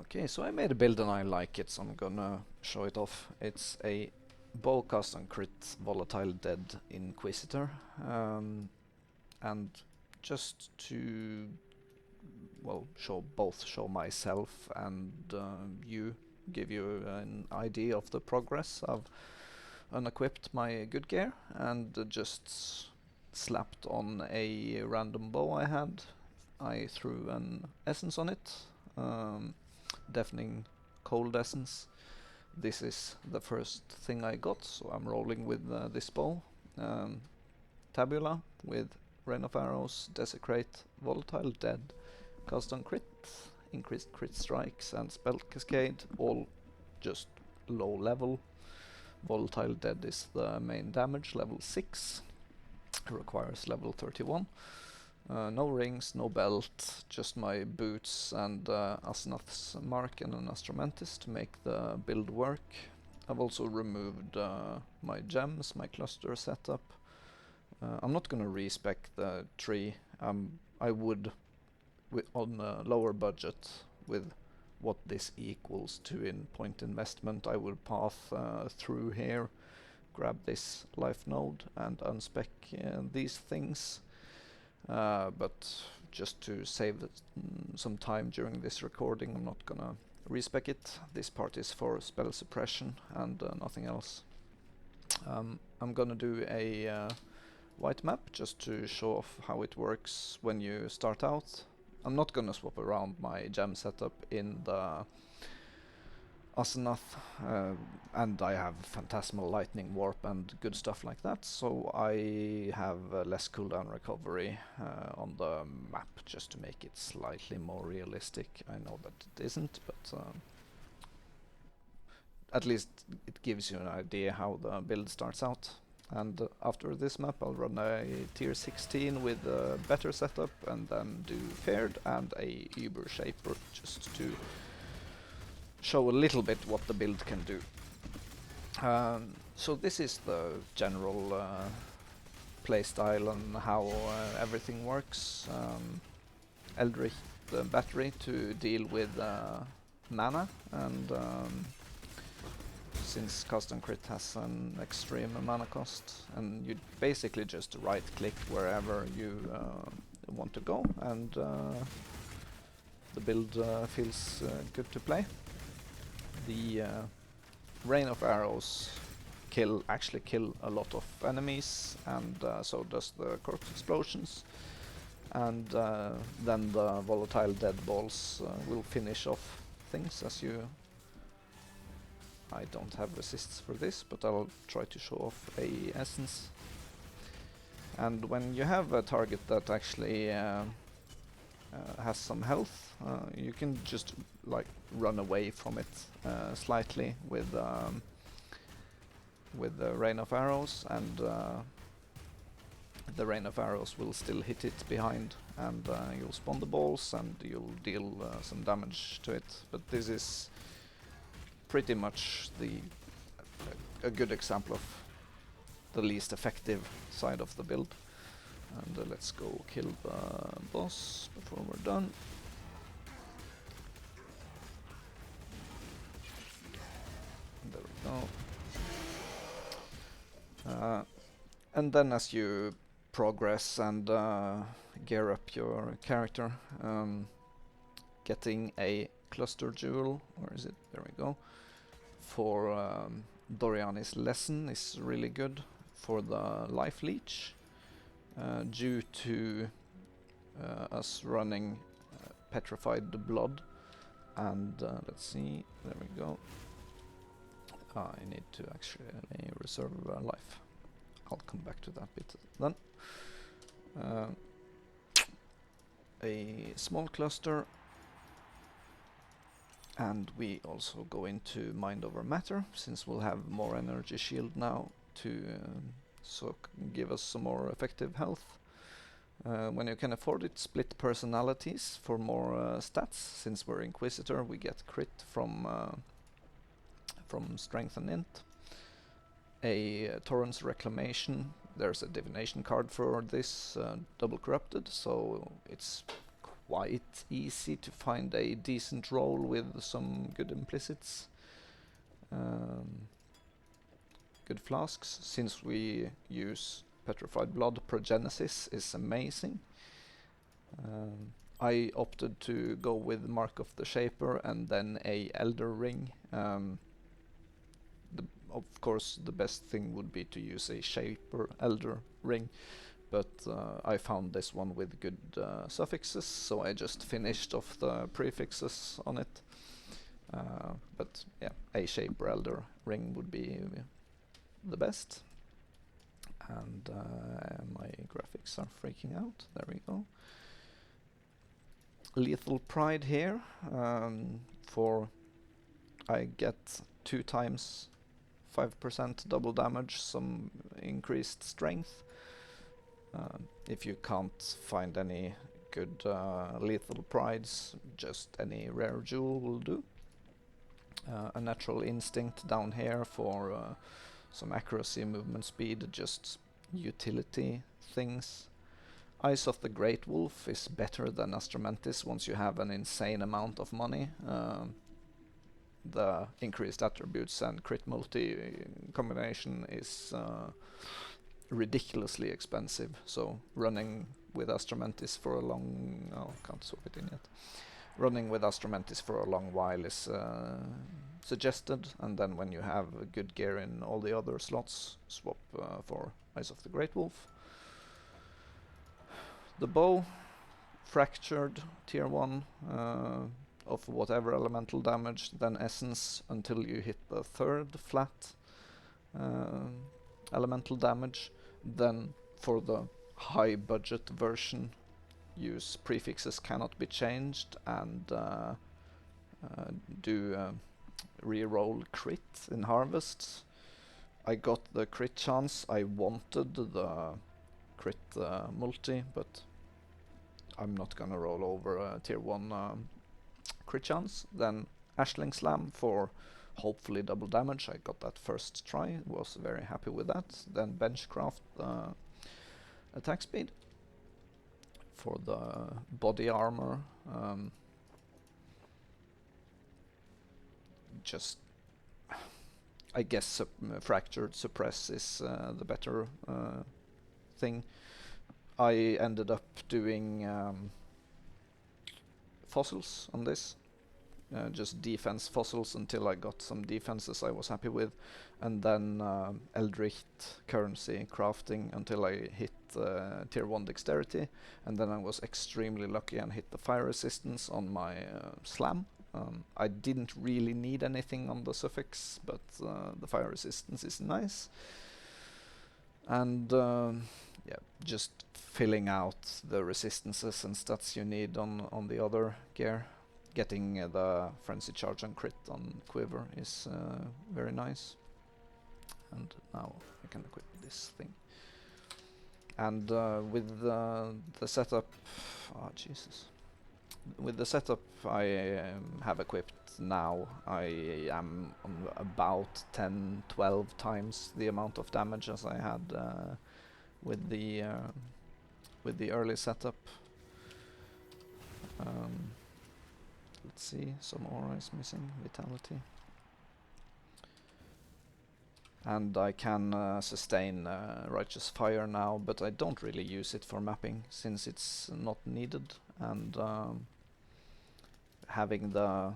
Okay, so I made a build and I like it, so I'm gonna show it off. It's a bow cast and crit volatile dead Inquisitor, and just to show myself and give you an idea of the progress. I've unequipped my good gear and just slapped on a random bow I had. I threw an essence on it, deafening cold essence. This is the first thing I got, so I'm rolling with this bow. Tabula with Rain of Arrows, Desecrate, Volatile Dead, Cast on Crit, Increased Crit Strikes and Spell Cascade, all just low level. Volatile Dead is the main damage, level 6, requires level 31. No rings, no belt, just my boots and Asnath's Mark and an Astromantis to make the build work. I've also removed my gems, my cluster setup. I'm not gonna respec the tree. I would, on a lower budget, with what this equals to in point investment, I would path through here, grab this life node and unspec these things. But just to save some time during this recording, I'm not gonna respec it. This part is for spell suppression and nothing else. I'm gonna do a white map just to show off how it works when you start out. I'm not gonna swap around my gem setup in the Asanath, and I have Phantasmal Lightning Warp and good stuff like that, so I have less cooldown recovery on the map just to make it slightly more realistic. I know that it isn't, but at least it gives you an idea how the build starts out. And after this map I'll run a tier 16 with a better setup and then do paired and a Ushaper just to show a little bit what the build can do. So this is the general playstyle and how everything works. Eldritch the battery to deal with mana, and since cast and crit has an extreme mana cost, and you basically just right click wherever you want to go, and the build feels good to play. The Rain of Arrows actually kill a lot of enemies, and so does the corpse explosions, and then the volatile dead balls will finish off things. As you, I don't have resists for this, but I'll try to show off a essence. And when you have a target that actually has some health, you can just like run away from it slightly with the Rain of Arrows, and the Rain of Arrows will still hit it behind, and you'll spawn the balls and you'll deal some damage to it. But this is pretty much a good example of the least effective side of the build. And let's go kill the boss before we're done. There we go. And then as you progress and gear up your character, getting a cluster jewel, where is it? There we go. For Doriani's lesson is really good for the life leech. Due to us running petrified blood, and let's see, there we go. I need to actually reserve life. I'll come back to that bit then. A small cluster, and we also go into Mind Over Matter, since we'll have more energy shield now to give us some more effective health. When you can afford it, split personalities for more stats. Since we're Inquisitor, we get crit from Strength and Int. A Torrent's Reclamation, there's a divination card for this, double corrupted, so it's quite easy to find a decent roll with some good implicits. Good flasks, since we use Petrified Blood, Progenesis is amazing. I opted to go with Mark of the Shaper and then a Elder Ring. Of course, the best thing would be to use a Shaper Elder Ring, but I found this one with good suffixes, so I just finished off the prefixes on it. But yeah, a Shaper Elder Ring would be the best. And my graphics are freaking out. There we go. Lethal Pride here, for I get 2 times 5% double damage, some increased strength. If you can't find any good Lethal Prides, just any rare jewel will do. A Natural Instinct down here for some accuracy, movement speed, just utility things. Eyes of the Great Wolf is better than Astromantis once you have an insane amount of money. The increased attributes and crit multi combination is ridiculously expensive, so running with Astromantis for a long... oh, can't swap it in yet. Running with Astromantis for a long while is suggested, and then when you have good gear in all the other slots, swap for Eyes of the Great Wolf. The bow, fractured, tier 1, of whatever elemental damage, then essence until you hit the 3rd flat elemental damage. Then for the high budget version, use prefixes cannot be changed and do reroll crit in harvests. I got the crit chance. I wanted the crit multi, but I'm not gonna roll over a tier 1 crit chance. Then Ashling Slam for hopefully double damage. I got that first try, was very happy with that. Then Benchcraft attack speed for the body armor. Just, I guess Fractured Suppress is the better thing. I ended up doing fossils on this. Just defense fossils until I got some defenses I was happy with, and then Eldritch currency crafting until I hit tier 1 dexterity, and then I was extremely lucky and hit the fire resistance on my slam. I didn't really need anything on the suffix, but the fire resistance is nice. And yeah, just filling out the resistances and stats you need on the other gear. Getting the Frenzy Charge and Crit on Quiver is very nice. And now I can equip this thing. And with the setup... oh, Jesus. With the setup I have equipped now, I am on about 10-12 times the amount of damage as I had with the early setup. Let's see, some aura is missing, vitality. And I can sustain Righteous Fire now, but I don't really use it for mapping since it's not needed. And having the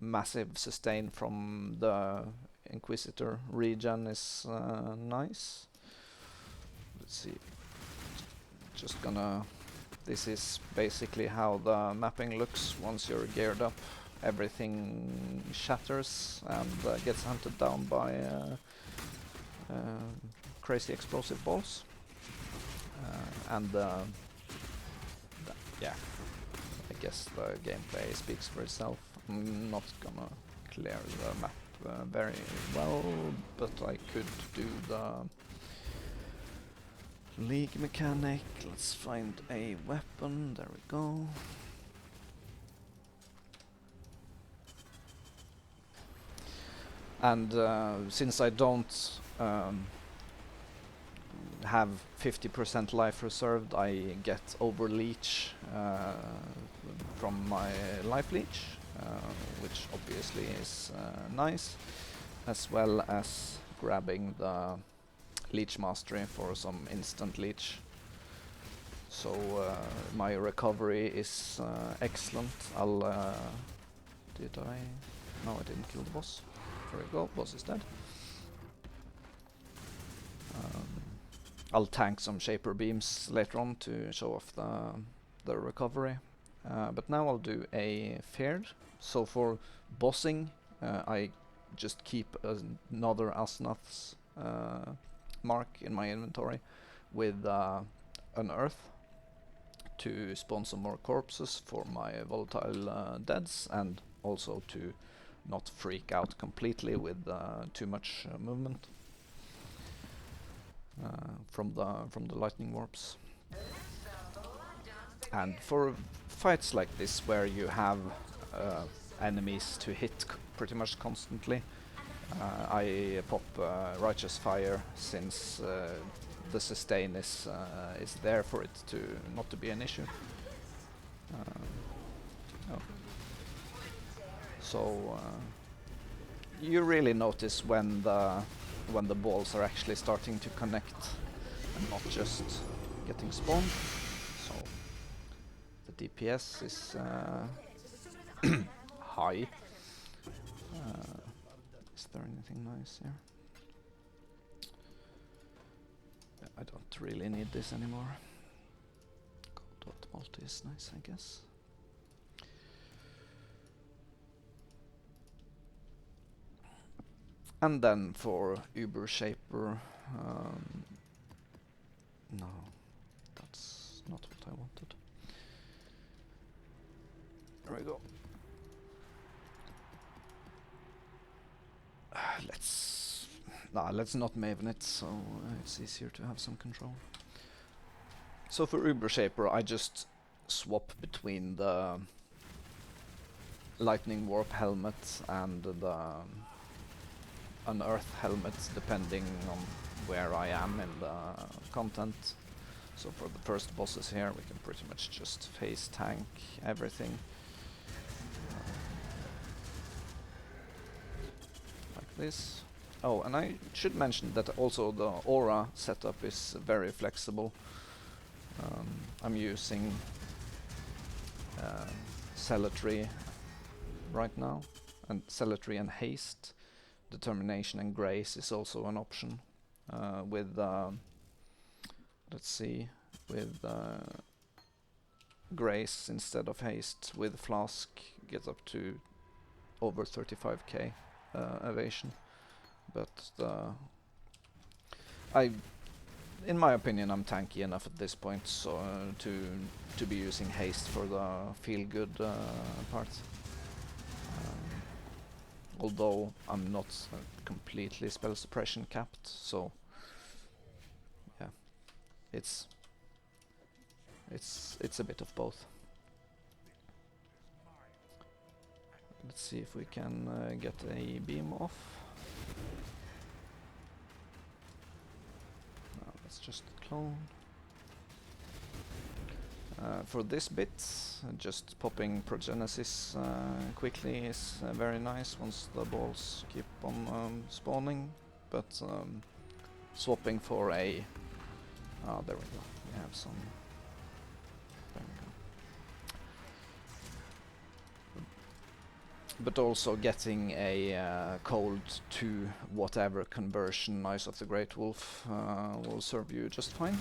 massive sustain from the Inquisitor regen is nice. Let's see. Just gonna... this is basically how the mapping looks once you're geared up. Everything shatters and gets hunted down by crazy explosive balls. And yeah, I guess the gameplay speaks for itself. I'm not gonna clear the map very well, but I could do the League mechanic. Let's find a weapon. There we go. And since I don't have 50% life reserved, I get overleech from my life leech, which obviously is nice, as well as grabbing the leech mastery for some instant leech. So my recovery is excellent. Did I? No, I didn't kill the boss. There we go, boss is dead. I'll tank some Shaper beams later on to show off the recovery. But now I'll do a feared. So for bossing, I just keep another Asnath's mark in my inventory with an earth to spawn some more corpses for my volatile deads, and also to not freak out completely with too much movement from the lightning warps. And for fights like this where you have enemies to hit pretty much constantly, I pop Righteous Fire, since the sustain is there for it to not to be an issue. So you really notice when the balls are actually starting to connect and not just getting spawned. So the DPS is high. Is there anything nice here? I don't really need this anymore. Gold multi is nice, I guess. And then for Ushaper, no, that's not what I wanted. There we go. Let's not Maven it, so it's easier to have some control. So for Ushaper, I just swap between the Lightning Warp helmet and the Unearth helmet, depending on where I am in the content. So for the first bosses here, we can pretty much just face tank everything. Like this. Oh, and I should mention that also the aura setup is very flexible. I'm using Celatry right now, and Celatry and Haste. Determination and Grace is also an option. With let's see, with Grace instead of Haste, with Flask gets up to over 35k evasion. But in my opinion, I'm tanky enough at this point, so to be using Haste for the feel-good part. Although I'm not completely spell suppression capped, so yeah, it's a bit of both. Let's see if we can get a beam off. No, let's just clone. For this bit, just popping Progenesis quickly is very nice once the balls keep on spawning, but swapping for a... there we go, we have some... There we go. But also getting a cold to whatever conversion Eyes of the Great Wolf will serve you just fine.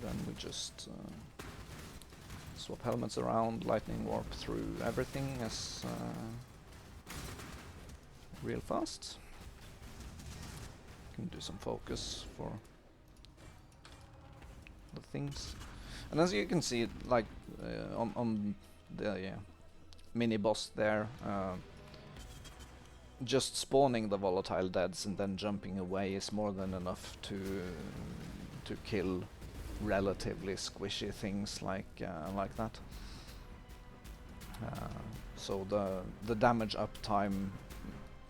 Then we just swap helmets around, lightning warp through everything as real fast. Can do some focus for the things. And as you can see, like on the mini boss there, just spawning the volatile deads and then jumping away is more than enough to kill relatively squishy things like that. So the damage uptime,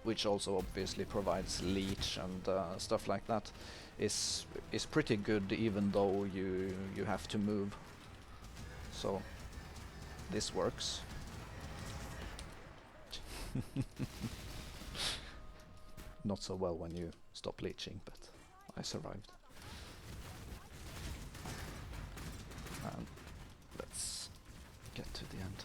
which also obviously provides leech and stuff like that, is pretty good, even though you have to move. So this works. Not so well when you stop leeching, but I survived. And let's get to the end.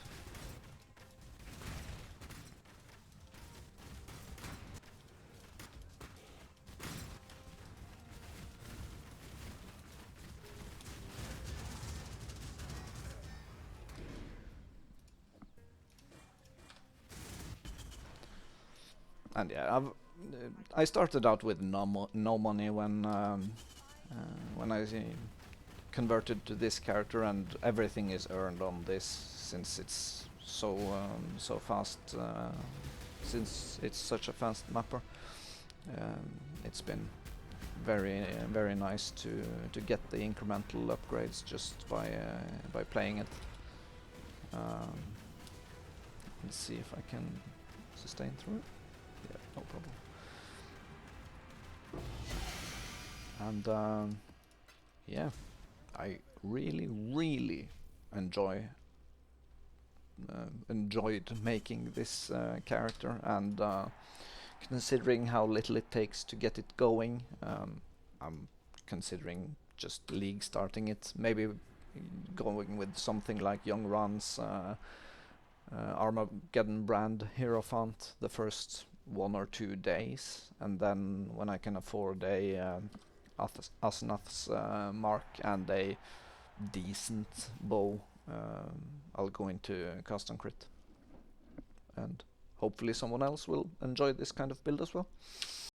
And yeah, I started out with no money when I converted to this character, and everything is earned on this since it's so fast. Since it's such a fast mapper, it's been very nice to get the incremental upgrades just by playing it. Let's see if I can sustain through it. Yeah, no problem. And yeah, I really enjoyed making this character, and considering how little it takes to get it going, I'm considering just league starting it, maybe going with something like Young Run's Armageddon brand Hierophant the first 1 or 2 days, and then when I can afford a Asnath's mark and a decent bow, I'll go into custom crit, and hopefully someone else will enjoy this kind of build as well.